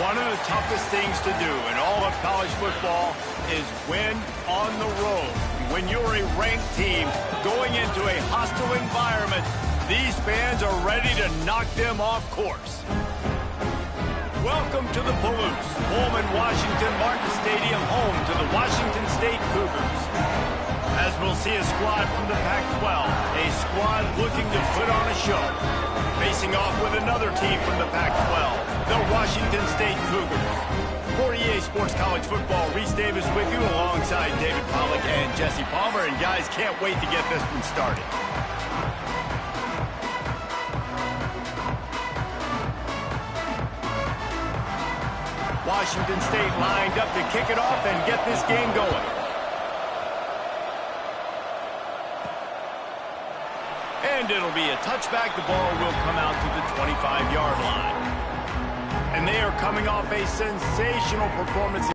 One of the toughest things to do in all of college football is win on the road. When you're a ranked team going into a hostile environment, these fans are ready to knock them off course. Welcome to the Palouse, Pullman Washington Martin Stadium, home to the Washington State Cougars. As we'll see a squad from the Pac-12, a squad looking to put on a show. Facing off with another team from the Pac-12, the Washington State Cougars. For EA Sports College Football, Reese Davis with you alongside David Pollack and Jesse Palmer. And guys, can't wait to get this one started. Washington State lined up to kick it off and get this game going. And it'll be a touchback. The ball will come out to the 25-yard line. And they are coming off a sensational performance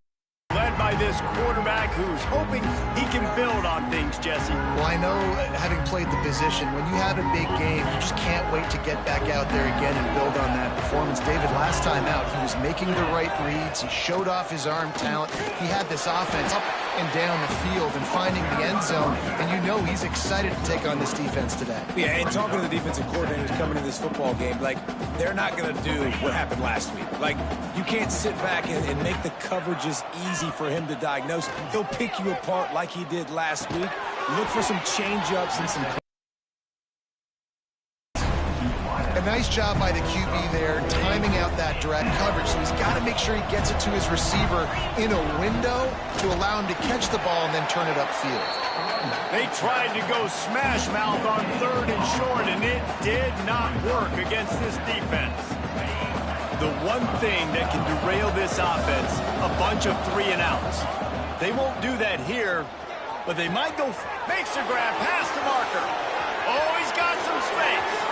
led by this quarterback who's hoping he can build on things, Jesse. Well, I know, having played the position, when you have a big game, you just can't wait to get back out there again and build on that performance. David, last time out, he was making the right reads. He showed off his arm talent. He had this offense up and down the field and finding the end zone, and you know he's excited to take on this defense today. Yeah, and talking to the defensive coordinators coming into this football game, like, they're not going to do what happened last week. Like, you can't sit back and make the coverages easy for him to diagnose. He'll pick you apart like he did last week. Look for some change-ups and some... A nice job by the QB there, timing out that direct coverage. So he's got to make sure he gets it to his receiver in a window to allow him to catch the ball and then turn it upfield. They tried to go smash mouth on 3rd and short, and it did not work against this defense. The one thing that can derail this offense, a bunch of 3-and-outs. They won't do that here, but they might go. Makes the grab past the marker. Oh, he's got some space.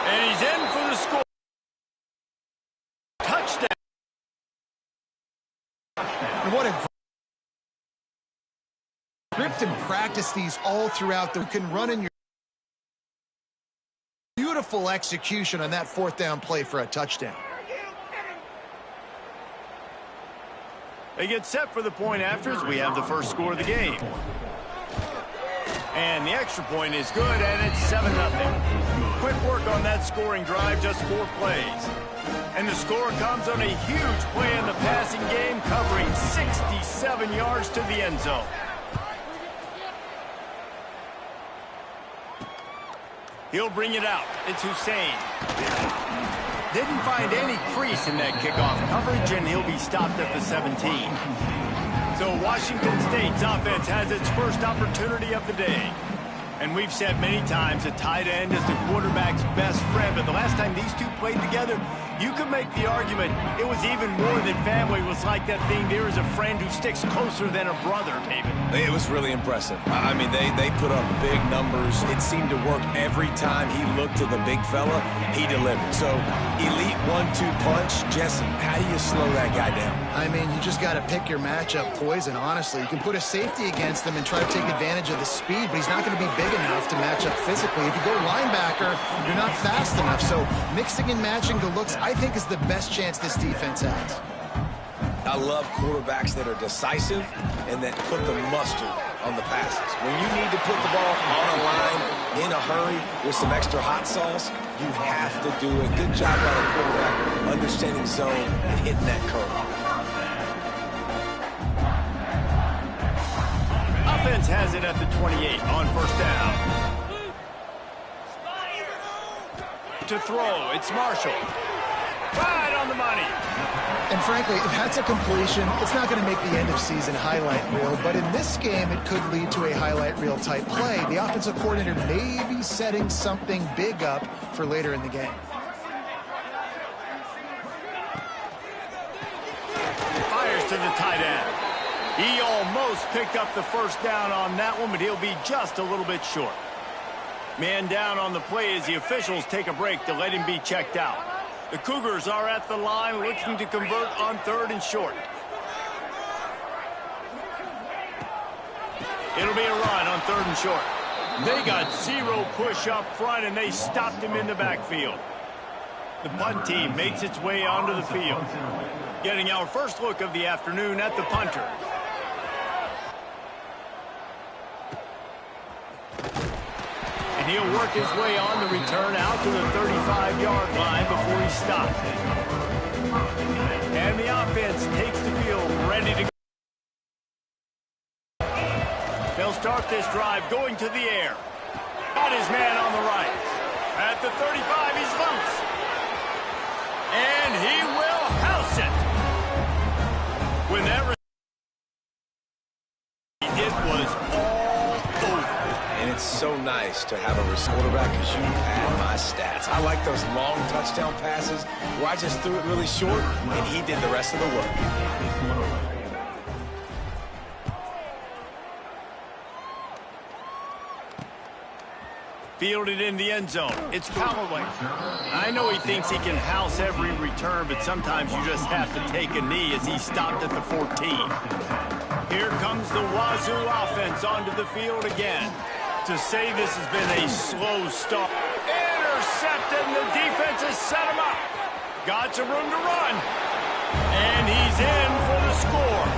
And he's in for the score. Touchdown. What a script and practice these all throughout. You can run in your beautiful execution on that 4th down play for a touchdown. They get set for the point afters. We have the first score of the game. And the extra point is good, and it's 7-0. Quick work on that scoring drive, just 4 plays. And the score comes on a huge play in the passing game, covering 67 yards to the end zone. He'll bring it out. It's Hussein. Didn't find any crease in that kickoff coverage, and he'll be stopped at the 17. So Washington State's offense has its first opportunity of the day. And we've said many times a tight end is the quarterback's best friend, but the last time these two played together, you could make the argument it was even more than family. It was like that thing, there is a friend who sticks closer than a brother, David. It was really impressive. I mean, they put up big numbers. It seemed to work every time he looked to the big fella. He delivered. So, elite 1-2 punch. Jesse, how do you slow that guy down? I mean, you just got to pick your matchup poison, honestly. You can put a safety against him and try to take advantage of the speed, but he's not going to be big enough to match up physically. If you go linebacker, you're not fast enough. So mixing and matching the looks, I think, is the best chance this defense has. I love quarterbacks that are decisive and that put the mustard on the passes. When you need to put the ball on a line in a hurry with some extra hot sauce, you have to do it. Good job by the quarterback understanding zone and hitting that curve. Offense has it at the 28 on 1st down. To throw, it's Marshall. Right on the money. And frankly, if that's a completion, it's not going to make the end-of-season highlight reel. But in this game, it could lead to a highlight reel type play. The offensive coordinator may be setting something big up for later in the game. Fires to the tight end. He almost picked up the 1st down on that one, but he'll be just a little bit short. Man down on the play as the officials take a break to let him be checked out. The Cougars are at the line looking to convert on 3rd and short. It'll be a run on 3rd and short. They got 0 push up front, and they stopped him in the backfield. The punt team makes its way onto the field. Getting our first look of the afternoon at the punter. And he'll work his way on the return out to the 35-yard line before he stops. And the offense takes the field ready to go. They'll start this drive going to the air. Got his man on the right. At the 35, he's loose. And he will house it. When that it was all over. And it's so nice to have a quarterback because you had my stats. I like those long touchdown passes where I just threw it really short and he did the rest of the work. Fielded in the end zone. It's Callaway. I know he thinks he can house every return, but sometimes you just have to take a knee as he stopped at the 14. Here comes the Wazoo offense onto the field again. To say this has been a slow start. Intercepted, and the defense has set him up. Got some room to run. And he's in for the score.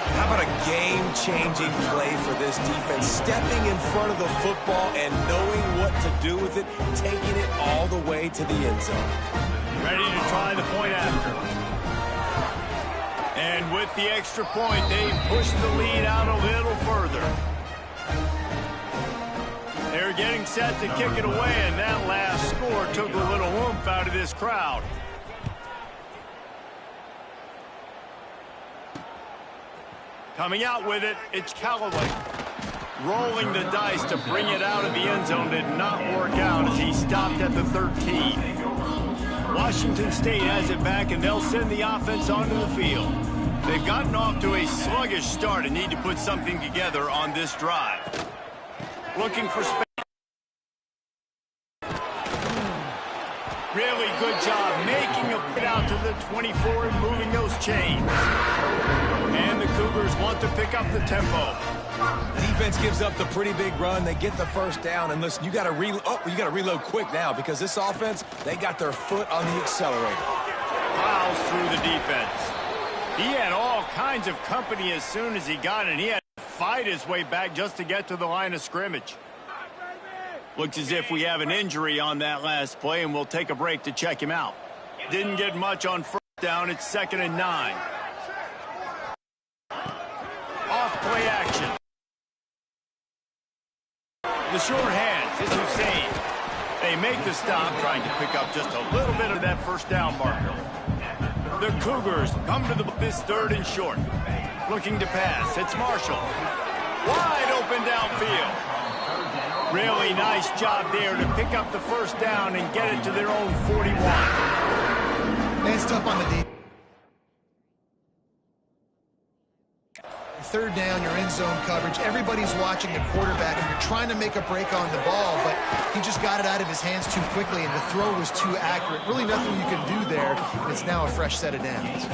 How about a game-changing play for this defense? Stepping in front of the football and knowing what to do with it, taking it all the way to the end zone. Ready to try the point after. And with the extra point, they push the lead out a little further. They're getting set to kick it away, and that last score took a little oomph out of this crowd. Coming out with it, it's Callaway. Rolling the dice to bring it out of the end zone did not work out as he stopped at the 13. Washington State has it back, and they'll send the offense onto the field. They've gotten off to a sluggish start and need to put something together on this drive. Looking for space. Really good job making a pit out to the 24 and moving those chains. And the Cougars want to pick up the tempo. Defense gives up the pretty big run. They get the first down. And listen, you got to reload quick now because this offense, they got their foot on the accelerator. Plows through the defense. He had all kinds of company as soon as he got it. He had to fight his way back just to get to the line of scrimmage. Looks as if we have an injury on that last play, and we'll take a break to check him out. Didn't get much on first down. It's 2nd and 9. Off play action. The short hands is Hussein. They make the stop, trying to pick up just a little bit of that first down marker. The Cougars come to this 3rd and short. Looking to pass. It's Marshall. Wide open downfield. Really nice job there to pick up the first down and get it to their own 41. It's tough on the defense. 3rd down, you're in zone coverage. Everybody's watching the quarterback, and you're trying to make a break on the ball, but he just got it out of his hands too quickly, and the throw was too accurate. Really nothing you can do there, and it's now a fresh set of downs.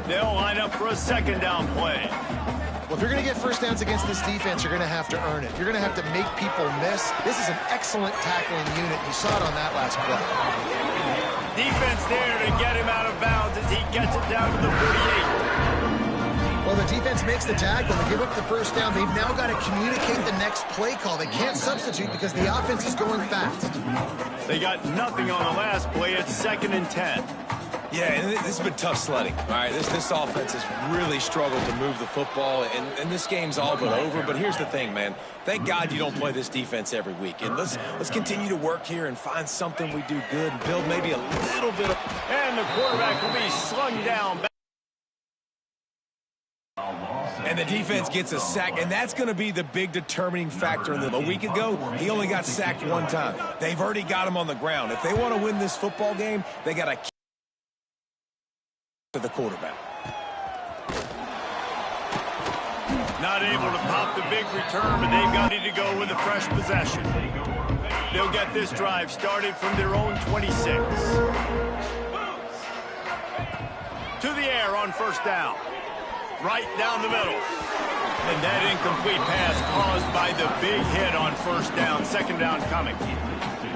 They'll line up for a 2nd down play. Well, if you're going to get first downs against this defense, you're going to have to earn it. You're going to have to make people miss. This is an excellent tackling unit. You saw it on that last play. Defense there to get him out of bounds as he gets it down to the 48. Well, the defense makes the tackle. They give up the first down. They've now got to communicate the next play call. They can't substitute because the offense is going fast. They got nothing on the last play. It's 2nd and 10. Yeah, and this has been tough sledding. All right, this offense has really struggled to move the football, and this game's all but over. But here's the thing, man. Thank God you don't play this defense every week. And let's continue to work here and find something we do good and build maybe a little bit of... And the quarterback will be slung down. And the defense gets a sack, and that's going to be the big determining factor. A week ago, he only got sacked 1 time. They've already got him on the ground. If they want to win this football game, they got to keep to the quarterback. Not able to pop the big return, but they've got to go with a fresh possession. They'll get this drive started from their own 26. To the air on first down. Right down the middle. And that incomplete pass caused by the big hit on first down. 2nd down coming.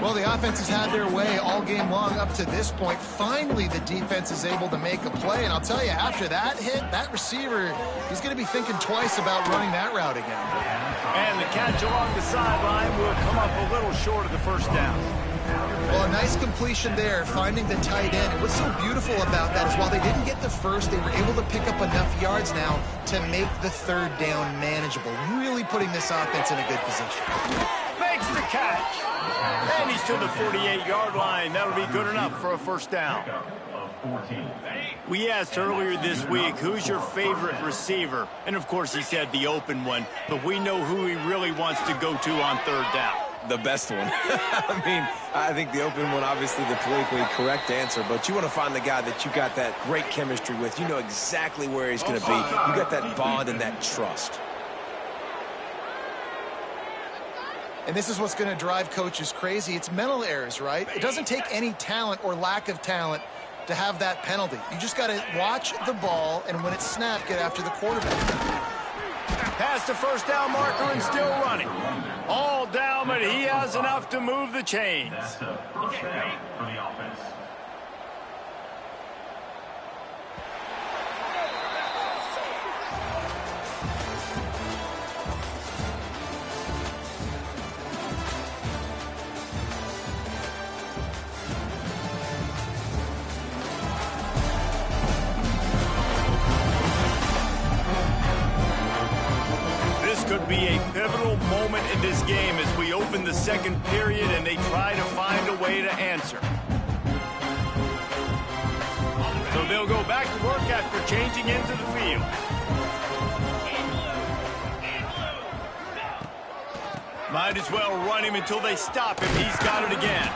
Well, the offense has had their way all game long up to this point. Finally, the defense is able to make a play. And I'll tell you, after that hit, that receiver, he's going to be thinking twice about running that route again. And the catch along the sideline will come up a little short of the first down. Well, a nice completion there, finding the tight end. And what's so beautiful about that is while they didn't get the first, they were able to pick up enough yards now to make the third down manageable. Really putting this offense in a good position. Makes the catch. And he's to the 48-yard line. That'll be good enough for a first down. We asked earlier this week, who's your favorite receiver? And, of course, he said the open one. But we know who he really wants to go to on third down. The best one. I mean, I think the open one, obviously the politically correct answer, but you want to find the guy that you got that great chemistry with. You know exactly where he's going to be. You got that bond and that trust. And this is what's going to drive coaches crazy. It's mental errors, right? It doesn't take any talent or lack of talent to have that penalty. You just got to watch the ball, and when it's snapped, get after the quarterback. Past the first down marker and still running. All down, but he has enough to move the chains. That's a first down for the offense. Could be a pivotal moment in this game as we open the second period and they try to find a way to answer. So they'll go back to work after changing into the field. Might as well run him until they stop him. He's got it again.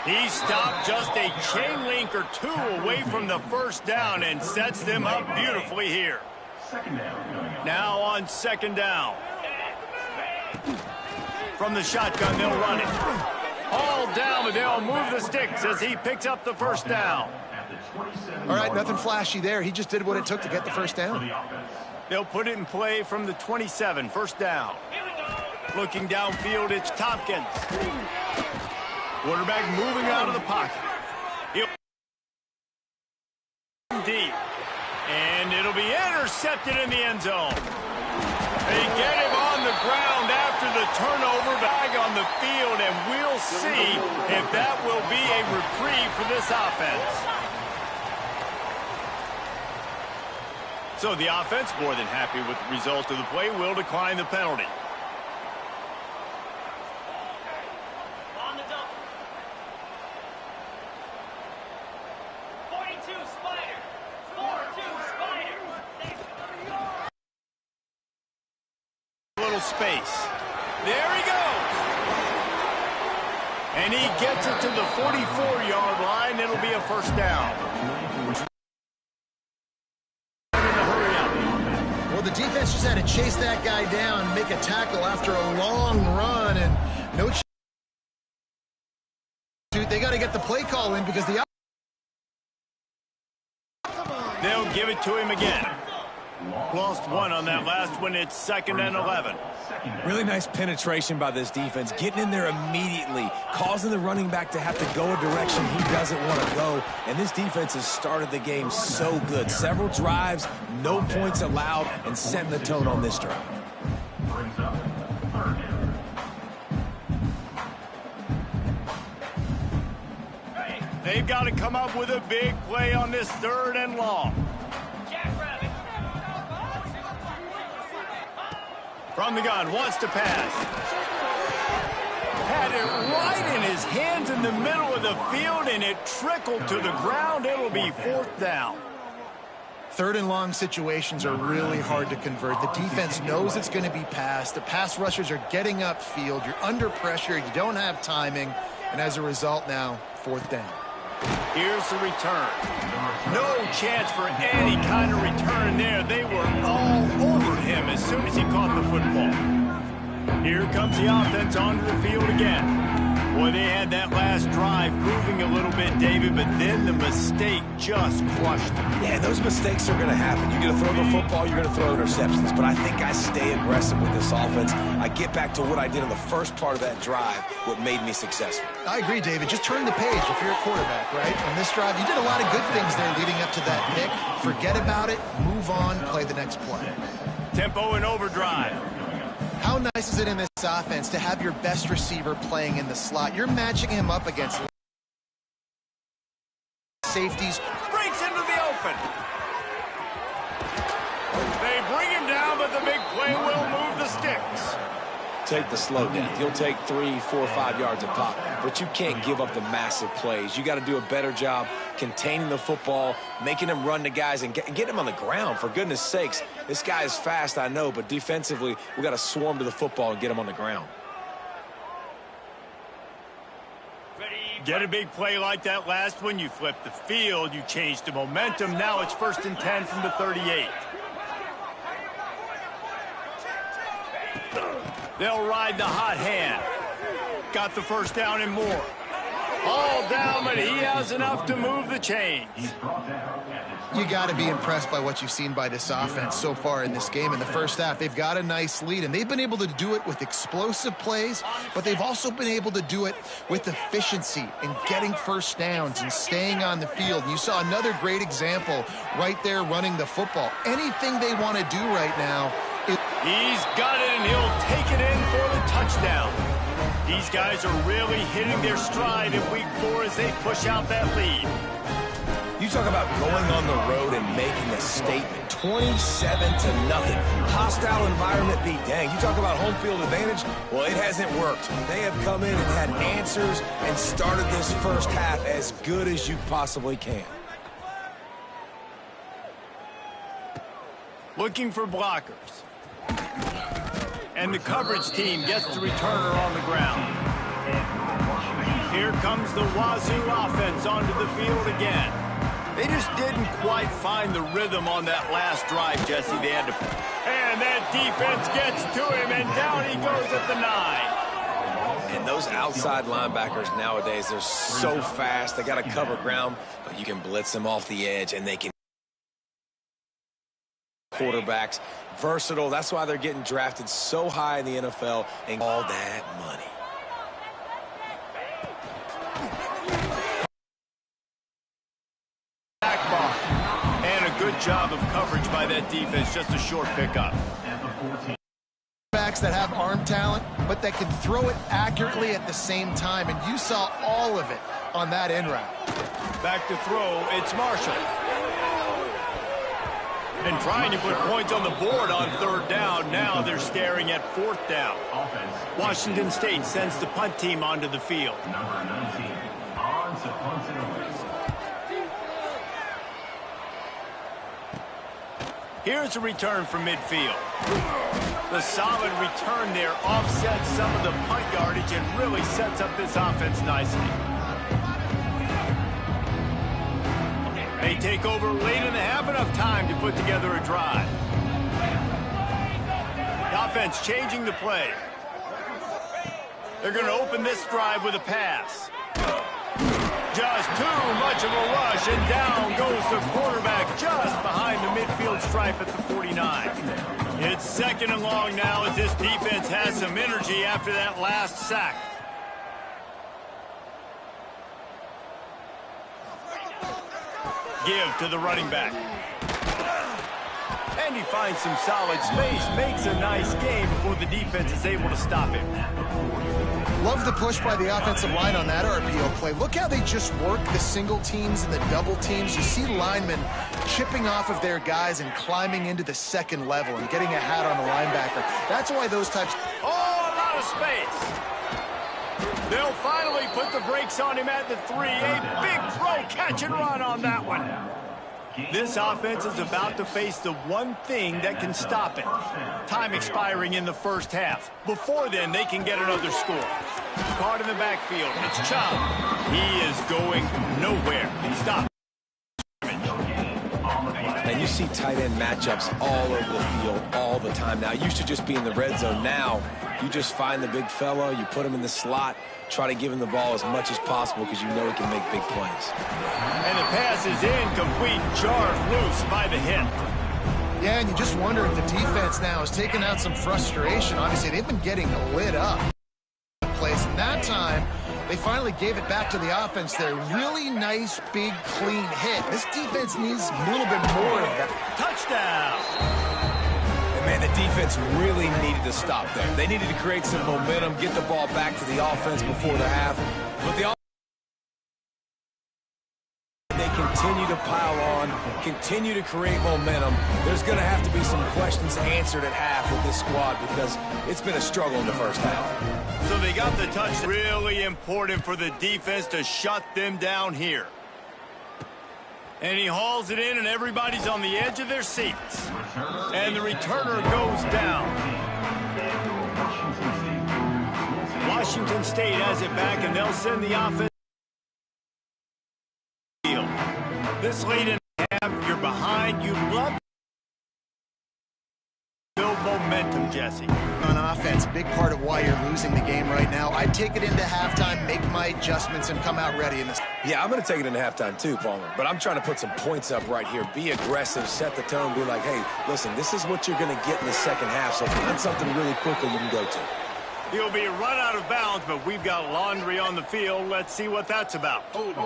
He stopped just a chain link or two away from the first down and sets them up beautifully here. Now on second down. From the shotgun, they'll run it. All down, but they'll move the sticks as he picks up the first down. All right, nothing flashy there. He just did what it took to get the first down. They'll put it in play from the 27, first down. Looking downfield, it's Tompkins. Quarterback moving out of the pocket. He'll deep. And it'll be intercepted in the end zone. They get him on the ground after the turnover, back on the field, and we'll see if that will be a reprieve for this offense. So the offense, more than happy with the result of the play, will decline the penalty. Space. There he goes. And he gets it to the 44-yard line. It'll be a first down. Well, the defense just had to chase that guy down and make a tackle after a long run, and no chance. They got to get the play call in because the they'll give it to him again. Lost one on that last one. It's 2nd and 11. Really nice penetration by this defense, getting in there immediately, causing the running back to have to go a direction he doesn't want to go. And this defense has started the game so good. Several drives, no points allowed, and setting the tone on this drive. They've got to come up with a big play on this 3rd and long. From the gun, wants to pass. Had it right in his hands in the middle of the field, and it trickled to the ground. It'll be 4th down. 3rd and long situations are really hard to convert. The defense knows it's going to be passed. The pass rushers are getting upfield. You're under pressure. You don't have timing. And as a result now, 4th down. Here's the return. No chance for any kind of return there. They were all over him as soon as he caught the football. Here comes the offense onto the field again. Well, they had that last drive moving a little bit, David, but then the mistake just crushed them. Yeah, those mistakes are going to happen. You're going to throw the football, you're going to throw interceptions. But I think I stay aggressive with this offense. I get back to what I did in the first part of that drive, what made me successful. I agree, David. Just turn the page if you're a quarterback, right? On this drive, you did a lot of good things there leading up to that pick. Forget about it, move on, play the next play. Tempo and overdrive. How nice is it in this offense to have your best receiver playing in the slot? You're matching him up against safeties. Breaks into the open. They bring him down, but the big play will move the sticks. Take the slow down. You'll take 3, 4, 5 yards a pop, but you can't give up the massive plays. You got to do a better job containing the football, making them run the guys, and get them on the ground. For goodness sakes, this guy is fast, I know, but defensively, we got to swarm to the football and get him on the ground. Get a big play like that last one, you flip the field, you change the momentum. Now it's 1st and 10 from the 38. They'll ride the hot hand. Got the first down and more. All down, but he has enough to move the chains. You got to be impressed by what you've seen by this offense so far in this game. In the first half, they've got a nice lead, and they've been able to do it with explosive plays, but they've also been able to do it with efficiency and getting first downs and staying on the field. You saw another great example right there running the football. Anything they want to do right now, he's got it, and he'll take it in for the touchdown. These guys are really hitting their stride in week 4 as they push out that lead. You talk about going on the road and making a statement. 27-0. Hostile environment be dang. You talk about home field advantage. Well, it hasn't worked. They have come in and had answers and started this first half as good as you possibly can. Looking for blockers. And the coverage team gets the returner on the ground. Here comes the Wazoo offense onto the field again. They just didn't quite find the rhythm on that last drive, Jesse. They had to... And that defense gets to him, and down he goes at the 9. And those outside linebackers nowadays, they're so fast. They got to cover ground, but you can blitz them off the edge, and they can... Quarterbacks, versatile. That's why they're getting drafted so high in the NFL and all that money. And a good job of coverage by that defense. Just a short pickup. Backs that have arm talent, but that can throw it accurately at the same time, and you saw all of it on that in route. Back to throw, it's Marshall. And trying to put points on the board on 3rd down. Now they're staring at 4th down. Washington State sends the punt team onto the field. Number 19, on to punt and away. Here's a return from midfield. The solid return there offsets some of the punt yardage and really sets up this offense nicely. They take over late in the half, enough time to put together a drive. The offense changing the play. They're going to open this drive with a pass. Just too much of a rush, and down goes the quarterback just behind the midfield stripe at the 49. It's 2nd and long now as this defense has some energy after that last sack. Give to the running back. And he finds some solid space, makes a nice game before the defense is able to stop him. Love the push by the offensive line on that RPO play. Look how they just work the single teams and the double teams. You see linemen chipping off of their guys and climbing into the 2nd level and getting a hat on the linebacker. That's why those types... Oh, a lot of space. They'll finally put the brakes on him at the 3. A big throw, catch and run on that one. This offense is about to face the one thing that can stop it. Time expiring in the first half. Before then, they can get another score. Caught in the backfield. It's Chubb. He is going nowhere. Stop. And you see tight end matchups all over the field all the time now. It used to just be in the red zone. Now You just find the big fella, you put him in the slot, try to give him the ball as much as possible because you know he can make big plays. And the pass is incomplete, jarred loose by the hit. Yeah, and you just wonder if the defense now is taking out some frustration. Obviously, they've been getting lit up. And that time, they finally gave it back to the offense there. Really nice, big, clean hit. This defense needs a little bit more of that. Touchdown! And man, the defense really needed to stop there. They needed to create some momentum, get the ball back to the offense before the half. But the they continue to pile on, continue to create momentum. There's going to have to be some questions answered at half with this squad because it's been a struggle in the first half. So they got the touch. Really important for the defense to shut them down here. And he hauls it in, and everybody's on the edge of their seats. And the returner goes down. Washington State has it back, and they'll send the offense. This late in the half, you're behind. You love to build momentum, Jesse. On offense, big part of why you're losing the game right now. I'd take it into halftime, make my adjustments, and come out ready in this. Yeah, I'm going to take it into halftime too, Palmer. But I'm trying to put some points up right here. Be aggressive, set the tone, be like, hey, listen, this is what you're going to get in the second half, so find something really quickly you can go to. He'll be run out of bounds, but we've got laundry on the field. Let's see what that's about. Hold it.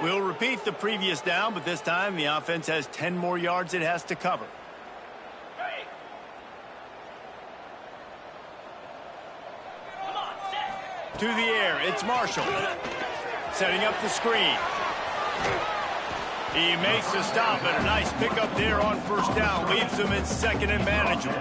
We'll repeat the previous down, but this time the offense has 10 more yards it has to cover. To the air, it's Marshall. Setting up the screen. He makes the stop, and a nice pickup there on first down. Leaves them in second and manageable.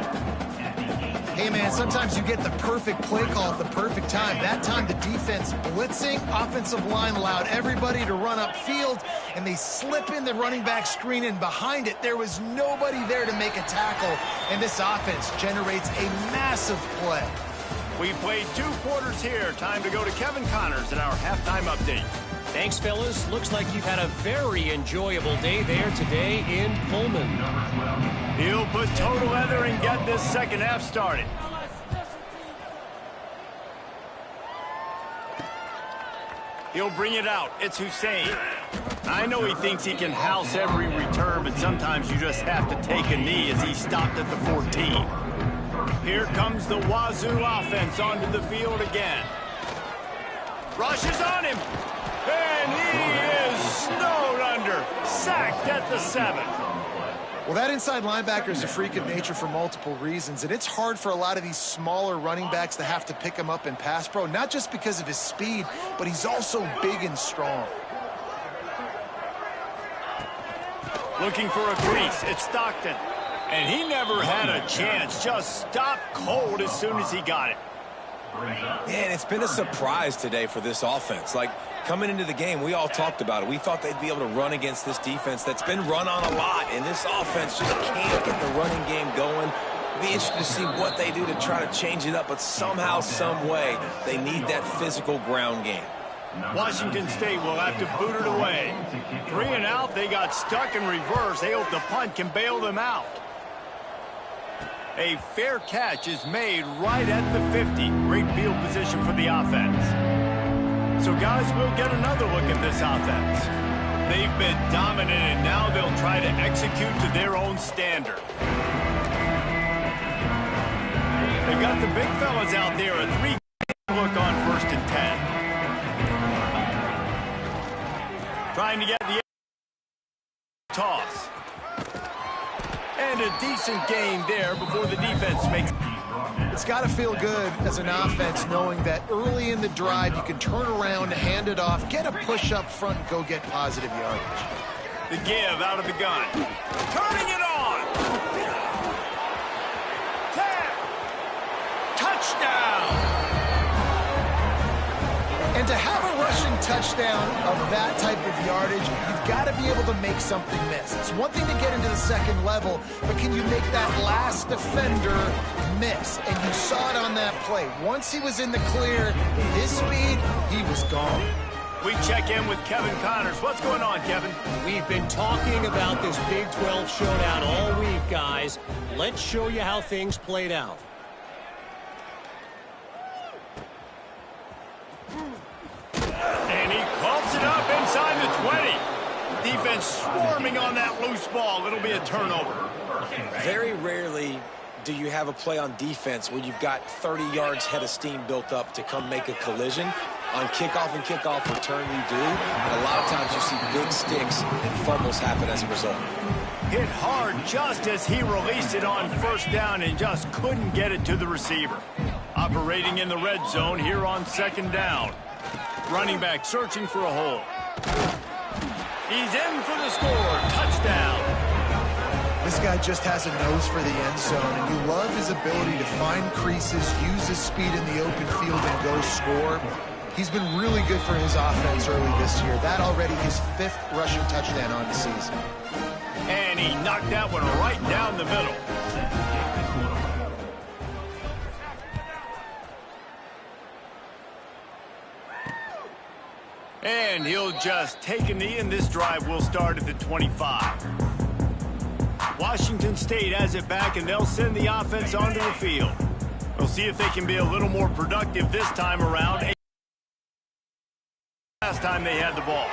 Hey, man, sometimes you get the perfect play call at the perfect time. That time, the defense blitzing, offensive line allowed everybody to run upfield, and they slip in the running back screen, and behind it, there was nobody there to make a tackle, and this offense generates a massive play. We played 2 quarters here. Time to go to Kevin Connors in our halftime update. Thanks, fellas. Looks like you've had a very enjoyable day there today in Pullman. He'll put total leather and get this second half started. He'll bring it out. It's Hussein. I know he thinks he can house every return, but sometimes you just have to take a knee as he stopped at the 14. Here comes the Wazoo offense onto the field again. Rushes on him. And he is snowed under. Sacked at the 7. Well, that inside linebacker is a freak of nature for multiple reasons, and it's hard for a lot of these smaller running backs to have to pick him up in pass pro, not just because of his speed, but he's also big and strong. Looking for a crease. It's Stockton. And he never had a chance. Just stopped cold as soon as he got it. Man, it's been a surprise today for this offense. Like, coming into the game, we all talked about it. We thought they'd be able to run against this defense that's been run on a lot, and this offense just can't get the running game going. Be interested to see what they do to try to change it up, but somehow, some way, they need that physical ground game. Washington State will have to boot it away. 3 and out, they got stuck in reverse. They hope the punt can bail them out. A fair catch is made right at the 50. Great field position for the offense. So, guys, we'll get another look at this offense. They've been dominant, and now they'll try to execute to their own standard. They've got the big fellas out there. A 3 look on 1st and 10. Trying to get the toss. And a decent gain there before the defense makes. It's got to feel good as an offense knowing that early in the drive you can turn around, hand it off, get a push up front, and go get positive yardage. The give out of the gun. Turning it on. 10. Touchdown. And to have a rushing touchdown of that type of yardage, you've got to be able to make something miss. It's one thing to get into the second level, but can you make that last defender miss? And you saw it on that play. Once he was in the clear, his speed, he was gone. We check in with Kevin Connors. What's going on, Kevin? We've been talking about this Big 12 showdown all week, guys. Let's show you how things played out. And he coughs it up inside the 20. Defense swarming on that loose ball. It'll be a turnover. Very rarely do you have a play on defense where you've got 30 yards head of steam built up to come make a collision. On kickoff and kickoff return, you do. And a lot of times you see big sticks and fumbles happen as a result. Hit hard just as he released it on first down and just couldn't get it to the receiver. Operating in the red zone here on second down. Running back searching for a hole. He's in for the score. Touchdown. This guy just has a nose for the end zone, and you love his ability to find creases, use his speed in the open field, and go score. He's been really good for his offense early this year. That already his 5th rushing touchdown on the season. And he knocked that one right down the middle. And he'll just take a knee, and this drive will start at the 25. Washington State has it back, and they'll send the offense onto the field. We'll see if they can be a little more productive this time around. Last time they had the ball.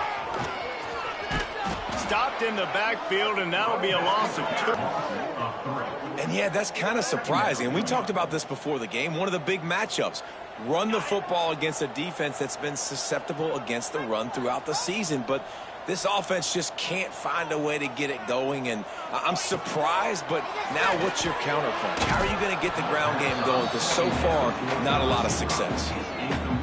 Stopped in the backfield, and that'll be a loss of 2. And yeah, that's kind of surprising. We talked about this before the game. One of the big matchups. Run the football against a defense that's been susceptible against the run throughout the season. But this offense just can't find a way to get it going. And I'm surprised, but now what's your counterpunch? How are you going to get the ground game going? Because so far, not a lot of success.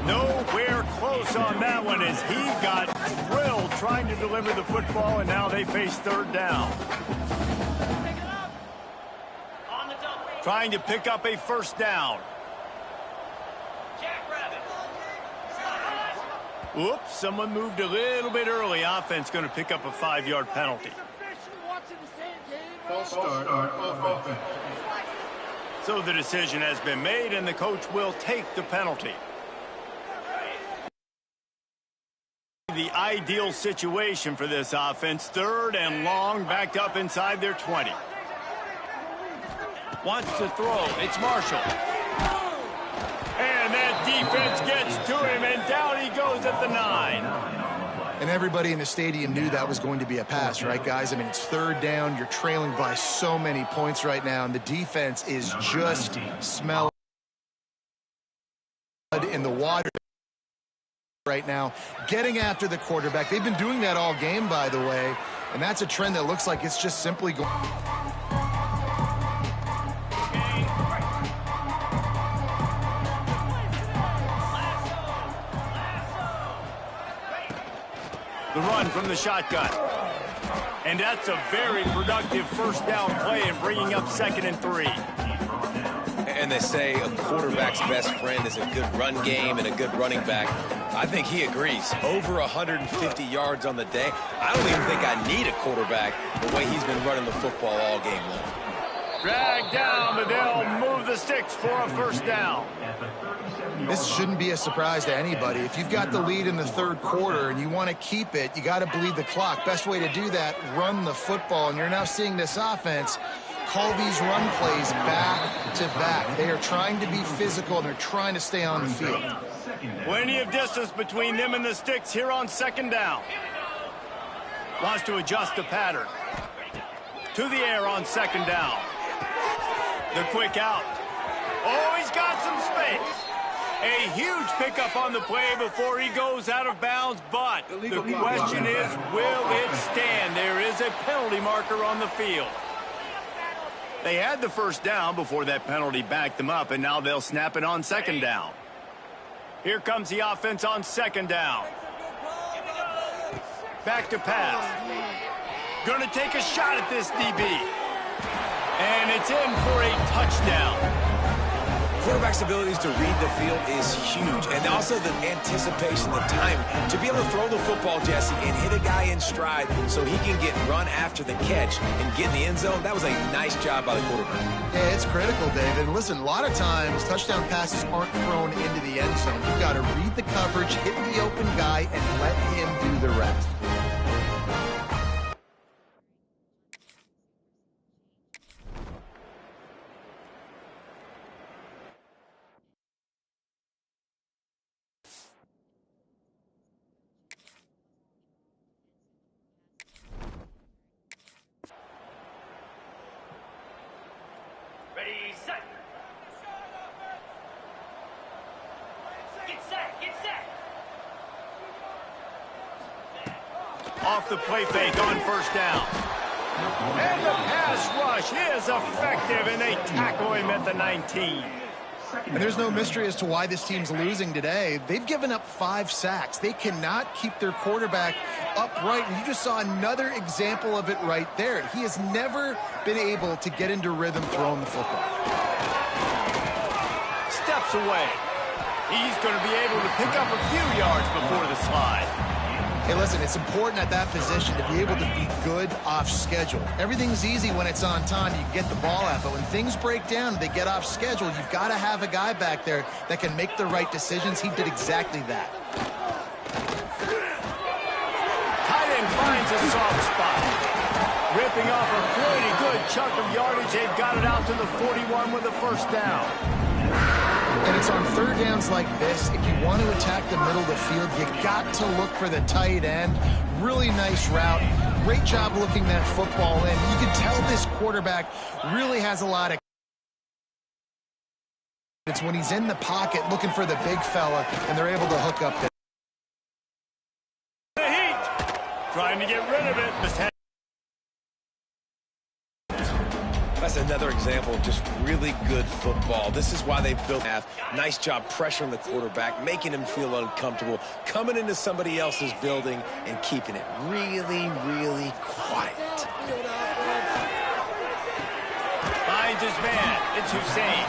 Nowhere close on that one as he got drilled trying to deliver the football, and now they face third down. Trying to pick up a first down. Oops, someone moved a little bit early. Offense going to pick up a 5-yard penalty. False start offense. So the decision has been made, and the coach will take the penalty. The ideal situation for this offense, 3rd and long, backed up inside their 20. Wants to throw. It's Marshall. And that defense gets to him, and down he goes at the 9. And everybody in the stadium knew that was going to be a pass, right, guys? I mean, it's 3rd down. You're trailing by so many points right now, and the defense is just smelling in the water right now, getting after the quarterback. They've been doing that all game, by the way, and that's a trend that looks like it's just simply going. The run from the shotgun. And that's a very productive first down play and bringing up 2nd and 3. And they say a quarterback's best friend is a good run game and a good running back. I think he agrees. Over 150 yards on the day. I don't even think I need a quarterback the way he's been running the football all game long. Drag down, but they'll move the sticks for a first down. This shouldn't be a surprise to anybody. If you've got the lead in the 3rd quarter and you want to keep it, you got to bleed the clock. Best way to do that, run the football. And you're now seeing this offense call these run plays back to back. They are trying to be physical, and they're trying to stay on the field. Plenty of distance between them and the sticks here on 2nd down. Wants to adjust the pattern. To the air on 2nd down. The quick out. Oh, he's got some space. A huge pickup on the play before he goes out of bounds, but the question is, will it stand? There is a penalty marker on the field. They had the first down before that penalty backed them up, and now they'll snap it on 2nd down. Here comes the offense on 2nd down. Back to pass. Going to take a shot at this DB. And it's in for a touchdown. quarterback's abilities to read the field is huge, and also the anticipation, the timing. To be able to throw the football, Jesse, and hit a guy in stride so he can get run after the catch and get in the end zone, that was a nice job by the quarterback. Yeah, it's critical, David. And listen, a lot of times touchdown passes aren't thrown into the end zone. You've got to read the coverage, hit the open guy, and let him do the rest. Ready, set. Get set, get set. Off the play fake on first down. And the pass rush is effective, and they tackle him at the 19. And there's no mystery as to why this team's losing today. They've given up 5 sacks. They cannot keep their quarterback upright, and you just saw another example of it right there. He has never been able to get into rhythm throwing the football. Steps away. He's going to be able to pick up a few yards before the slide. Hey, listen, it's important at that position to be able to be good off schedule. Everything's easy when it's on time. You get the ball out, but when things break down and they get off schedule, you've got to have a guy back there that can make the right decisions. He did exactly that. Tight end finds a soft spot. Ripping off a pretty good chunk of yardage. They've got it out to the 41 with a first down. And it's on third downs like this. If you want to attack the middle of the field, you got to look for the tight end. Really nice route. Great job looking that football in. You can tell this quarterback really has a lot of... It's when he's in the pocket looking for the big fella, and they're able to hook up there. The heat. Trying to get rid of it. Just had That's another example of just really good football. This is why they've built a nice job pressuring the quarterback, making him feel uncomfortable, coming into somebody else's building and keeping it really, really quiet. finds his man. It's Hussein.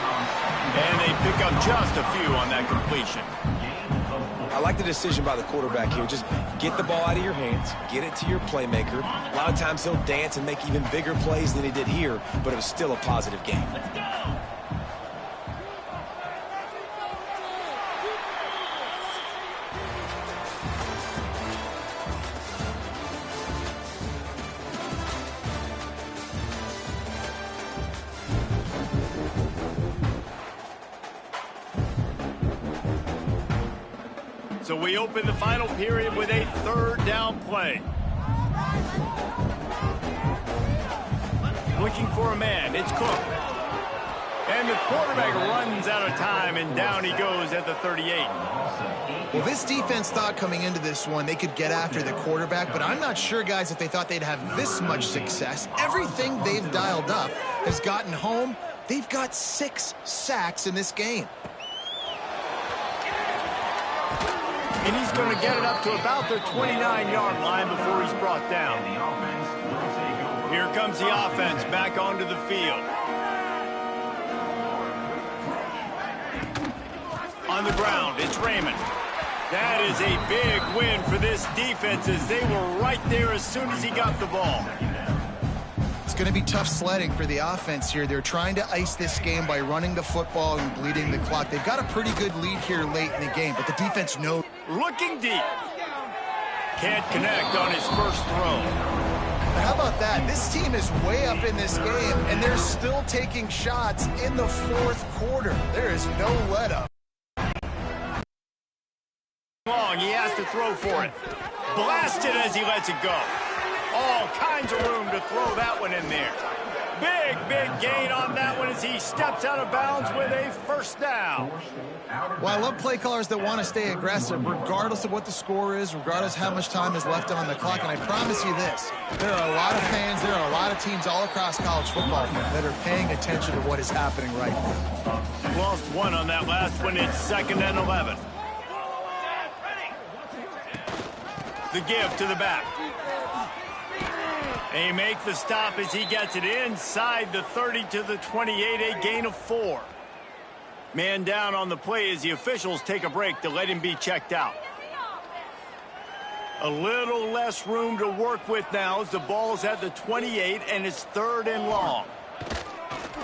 And they pick up just a few on that completion. I like the decision by the quarterback here. Just get the ball out of your hands, get it to your playmaker. A lot of times he'll dance and make even bigger plays than he did here, but it was still a positive game. Let's go. So we open the final period with a third down play. Looking for a man, it's Cook. And the quarterback runs out of time, and down he goes at the 38. Well, this defense thought coming into this one they could get after the quarterback, but I'm not sure, guys, if they thought they'd have this much success. Everything they've dialed up has gotten home. They've got 6 sacks in this game. And he's going to get it up to about the 29-yard line before he's brought down. Here comes the offense back onto the field. On the ground, it's Raymond. That is a big win for this defense as they were right there as soon as he got the ball. It's going to be tough sledding for the offense here. They're trying to ice this game by running the football and bleeding the clock. They've got a pretty good lead here late in the game, but the defense knows. Looking deep. Can't connect on his first throw. But how about that? This team is way up in this game, and they're still taking shots in the fourth quarter. There is no let-up. Long, he has to throw for it. Blasted as he lets it go. All kinds of room to throw that one in there. Big, big gain on that one as he steps out of bounds with a first down. Well, I love play callers that want to stay aggressive regardless of what the score is, regardless how much time is left on the clock. And I promise you this, there are a lot of fans, there are a lot of teams all across college football that are paying attention to what is happening right now. Lost one on that last one. It's 2nd and 11. The give to the back. They make the stop as he gets it inside the 30 to the 28, a gain of 4. Man down on the play as the officials take a break to let him be checked out. A little less room to work with now as the ball's at the 28 and it's 3rd and long.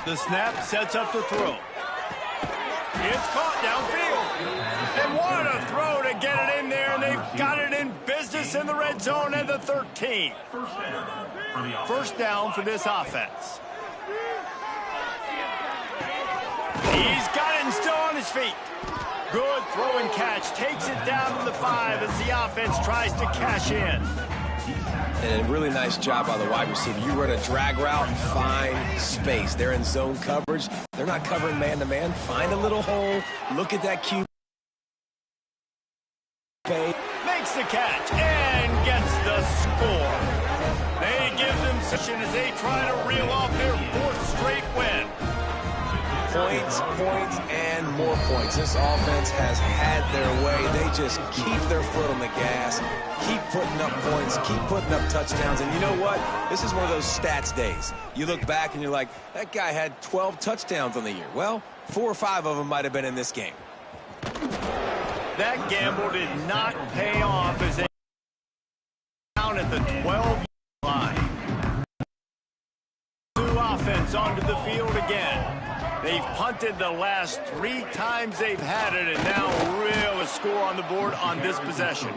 The snap sets up the throw. It's caught downfield. And what a throw to get it in there, and they've got it in business in the red zone at the 13. First down for this offense. He's got it and still on his feet. Good throw and catch. Takes it down to the 5 as the offense tries to cash in. And a really nice job by the wide receiver. You run a drag route, find space. They're in zone coverage. They're not covering man-to-man. Find a little hole. Look at that QB. Makes the catch and gets the score. They give them session as they try to reel off their 4th straight win. Points, points, and more points. This offense has had their way. They just keep their foot on the gas, keep putting up points, keep putting up touchdowns. And you know what? This is one of those stats days. You look back and you're like, that guy had 12 touchdowns on the year. Well, 4 or 5 of them might have been in this game. That gamble did not pay off as they down at the 12-yard line. New offense onto the field again. They've punted the last 3 times they've had it, and now real a score on the board on this possession.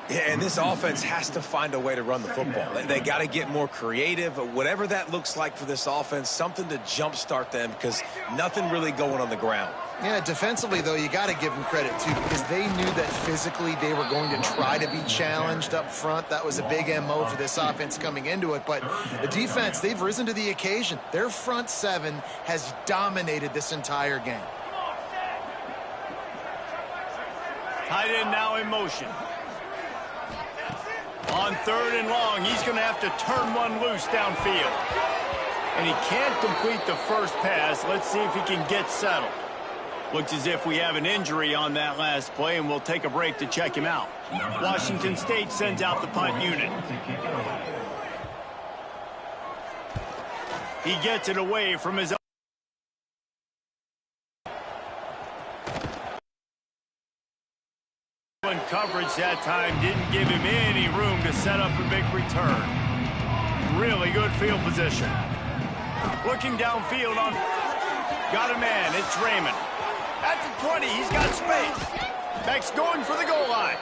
Yeah, and this offense has to find a way to run the football. They got to get more creative, whatever that looks like for this offense, something to jumpstart them because nothing really going on the ground. Yeah, defensively, though, you got to give them credit, too, because they knew that physically they were going to try to be challenged up front. That was a big MO for this offense coming into it. But the defense, they've risen to the occasion. Their front 7 has dominated this entire game. Tight end now in motion. On 3rd and long, he's going to have to turn one loose downfield. And he can't complete the first pass. Let's see if he can get settled. Looks as if we have an injury on that last play, and we'll take a break to check him out. Washington State sends out the punt unit. He gets it away from his own coverage that time. Didn't give him any room to set up a big return. Really good field position. Looking downfield on... Got a man. It's Raymond. At the 20, he's got space. Beck's going for the goal line.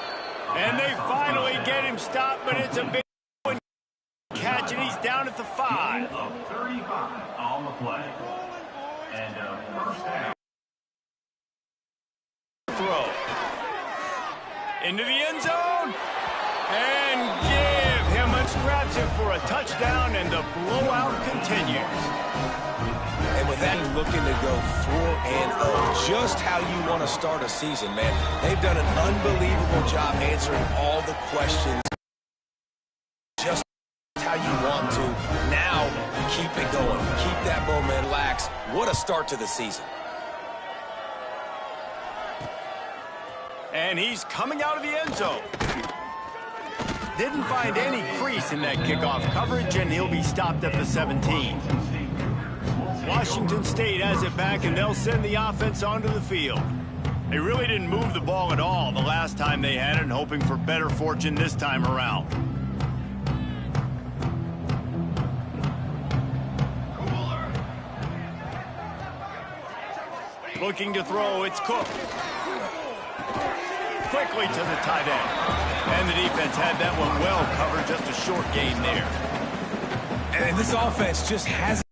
And they finally get him stopped, but it's a big catch, and he's down at the 5. 35 on the play. And first down. Throw. Into the end zone. And give him a grabs him for a touchdown, and the blowout continues. And with that, looking to go 4-0, just how you want to start a season, man. They've done an unbelievable job answering all the questions just how you want to. Now, keep it going. Keep that momentum. Relax. What a start to the season. And he's coming out of the end zone. Didn't find any crease in that kickoff coverage, and he'll be stopped at the 17. Washington State has it back, and they'll send the offense onto the field. They really didn't move the ball at all the last time they had it, and hoping for better fortune this time around. Looking to throw, it's Cook. Quickly to the tight end. And the defense had that one well covered, just a short gain there. And this offense just hasn't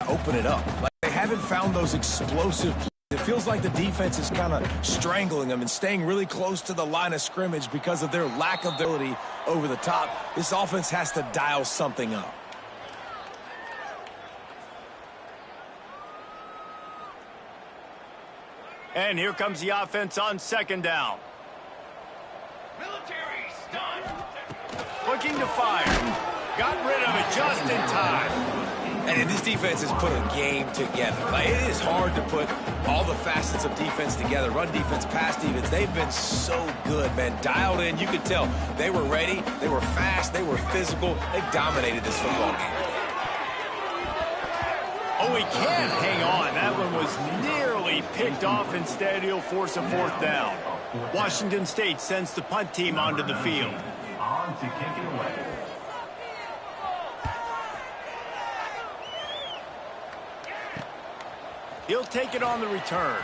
open it up. Like they haven't found those explosive plays. It feels like the defense is kind of strangling them and staying really close to the line of scrimmage because of their lack of ability over the top. This offense has to dial something up. And here comes the offense on 2nd down. Military's done. Looking to fire. Got rid of it just in time. And this defense has put a game together. Like, it is hard to put all the facets of defense together. Run defense, pass defense. They've been so good, man. Dialed in. You could tell they were ready. They were fast. They were physical. They dominated this football game. Oh, he can't hang on. That one was nearly picked off. Instead, he'll force a fourth down. Washington State sends the punt team onto the field. On to kick it away. He'll take it on the return.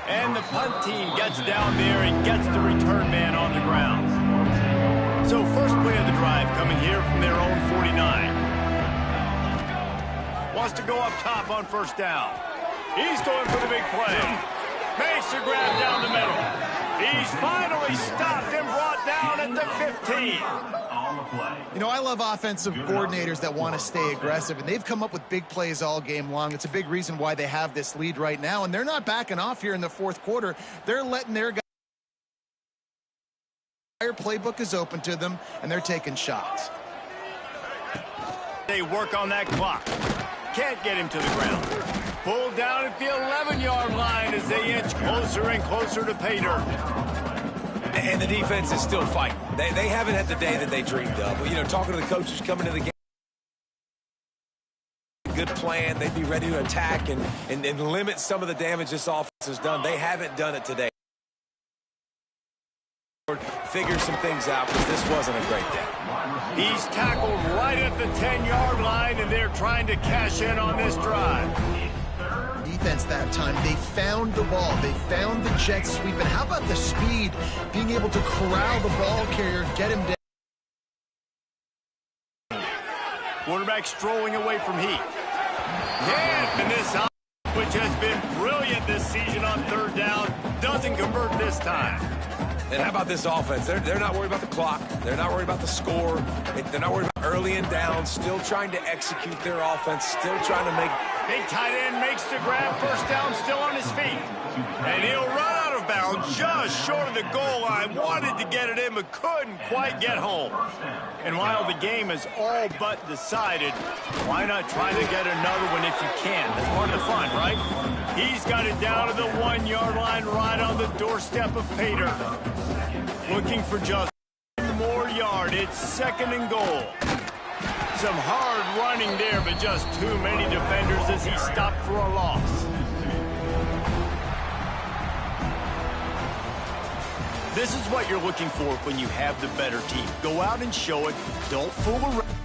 And the punt team gets down there and gets the return man on the ground. So first play of the drive coming here from their own 49. Wants to go up top on first down. He's going for the big play. Makes the grab down the middle. He's finally stopped and brought down at the 15. On the play. You know, I love offensive coordinators that want to stay aggressive, and they've come up with big plays all game long. It's a big reason why they have this lead right now, and they're not backing off here in the fourth quarter. They're letting their guys. Their playbook is open to them, and they're taking shots. They work on that clock. Can't get him to the ground. Pulled down at the 11-yard line as they inch closer and closer to pay dirt. And the defense is still fighting. They haven't had the day that they dreamed of. You know, talking to the coaches coming to the game. Good plan. They'd be ready to attack and limit some of the damage this offense has done. They haven't done it today. Figure some things out because this wasn't a great day. He's tackled right at the 10-yard line, and they're trying to cash in on this drive. Defense that time, they found the ball. They found the jet sweep. And how about the speed, being able to corral the ball carrier, get him down. Quarterback strolling away from Heat. Yeah, and this offense, which has been brilliant this season on third down, doesn't convert this time. And how about this offense? They're not worried about the clock. They're not worried about the score. They're not worried about early and down. Still trying to execute their offense. Still trying to make... Big tight end makes the grab. First down, still on his feet. And he'll run out of bounds just short of the goal line. Wanted to get it in, but couldn't quite get home. And while the game is all but decided, why not try to get another one if you can? That's part of the fun, right? He's got it down to the 1-yard line right on the doorstep of pay dirt. Looking for just 1 more yard. It's second and goal. Some hard running there, but just too many defenders as he stopped for a loss. This is what you're looking for when you have the better team. Go out and show it. Don't fool around.